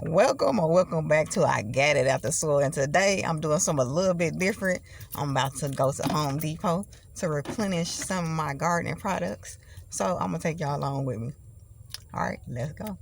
Welcome or welcome back to I Got It Out the Soil, and today I'm doing something a little bit different. I'm about to go to Home Depot to replenish some of my gardening products, so I'm gonna take y'all along with me. All right, let's go.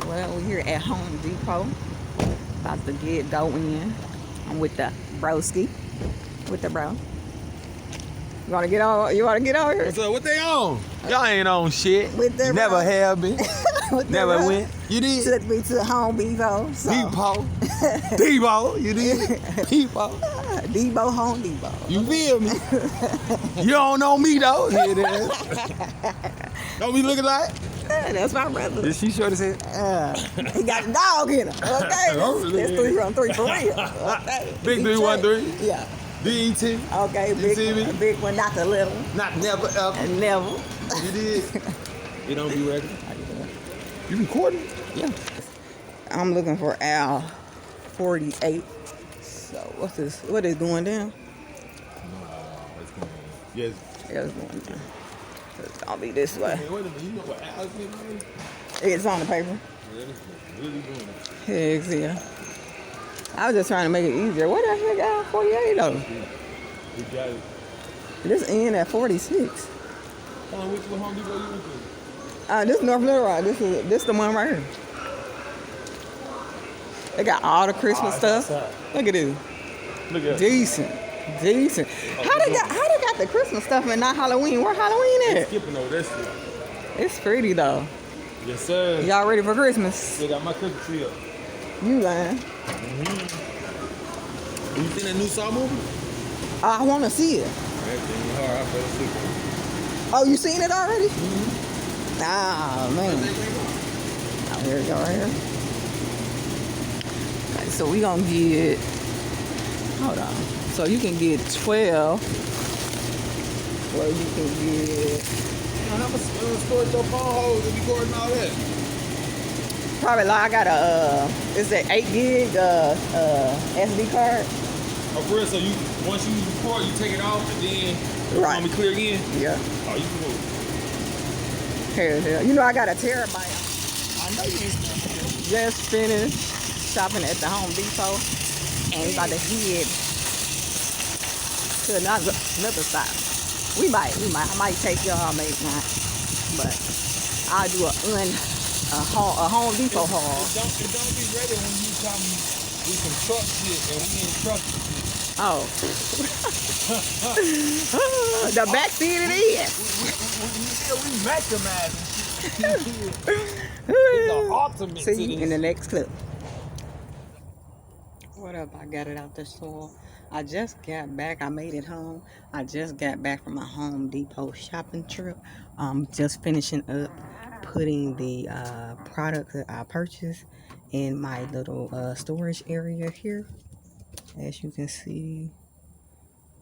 Well, we're here at Home Depot, about to get going. I'm with the broski, with the bro. You wanna get on? You wanna get on here? What's up? What they on? Y'all ain't on shit. With the Never bro. have been. Never bro. went. You did? Took me to Home Depot. So. Depot. Depot. You did? Depot. Depot, Home Depot. You feel me? You don't know me though. Here it is. Don't be looking like? That's my brother. Is she sure to say? He got a dog in him. Okay. That's 3 for real. Okay. Big 313. Yeah. DET. Okay, big one, not the little. Not never ever. And never. You did. You don't be ready. You recording? Yeah. I'm looking for Al 48. So what's this? What is going down? It's going Yes. Yeah, it's going down. It's gonna be this way. Hey, wait a minute. You know what Al's getting? It's on the paper. Yeah, really doing it. Heck yeah. I was just trying to make it easier. What the heck, Al 48 though? You got it. This end at 46. Hold on, which Home Depot you went to? This is North Little Rock. This the one right here. They got all the Christmas stuff. Look at this. Look at Decent. How they got the Christmas stuff and not Halloween? Where Halloween at? Skipping over that shit. It's pretty though. Yes, sir. Y'all ready for Christmas? They got my Christmas tree up. You lying? You seen that new Saw movie? I want to see it. Oh, you seen it already? Ah, man. Oh, here we go, right here. Okay, so we gonna get. Hold on. So you can get 12. Or you can get. How much storage your phone holds and recording all that? Probably like I got a. It's an 8 gig SD card. Oh, for real? So you once you record, you take it off and then you Right. want me clear again? Yeah. Oh, you cool. Hell, you know I got a terabyte. I know you Just finished shopping at the Home Depot, and we about to head to another stop. I might take y'all, maybe not, but I'll do a Home Depot haul. It don't be ready when you tell me we can truck shit and we ain't trucking shit. Oh. The back seat it is. We maximizing shit. It's the ultimate. See you in the next clip. What up? I got it out the store. I just got back. I made it home. I just got back from my Home Depot shopping trip. Just finishing up putting the products that I purchased in my little storage area here. As you can see,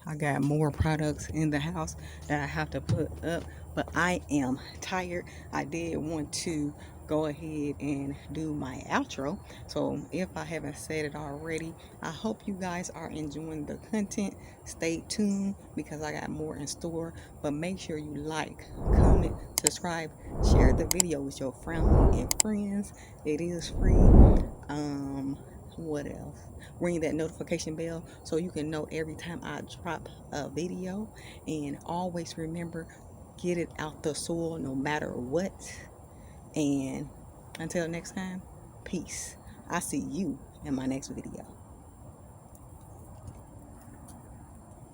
I got more products in the house that I have to put up, but I am tired. I did want to go ahead and do my outro. So if I haven't said it already, I hope you guys are enjoying the content. Stay tuned because I got more in store, but make sure you like, comment, subscribe, share the video with your family and friends. It is free. What else? Ring that notification bell so you can know every time I drop a video. And always remember, get it out the soil no matter what. And until next time, peace. I see you in my next video.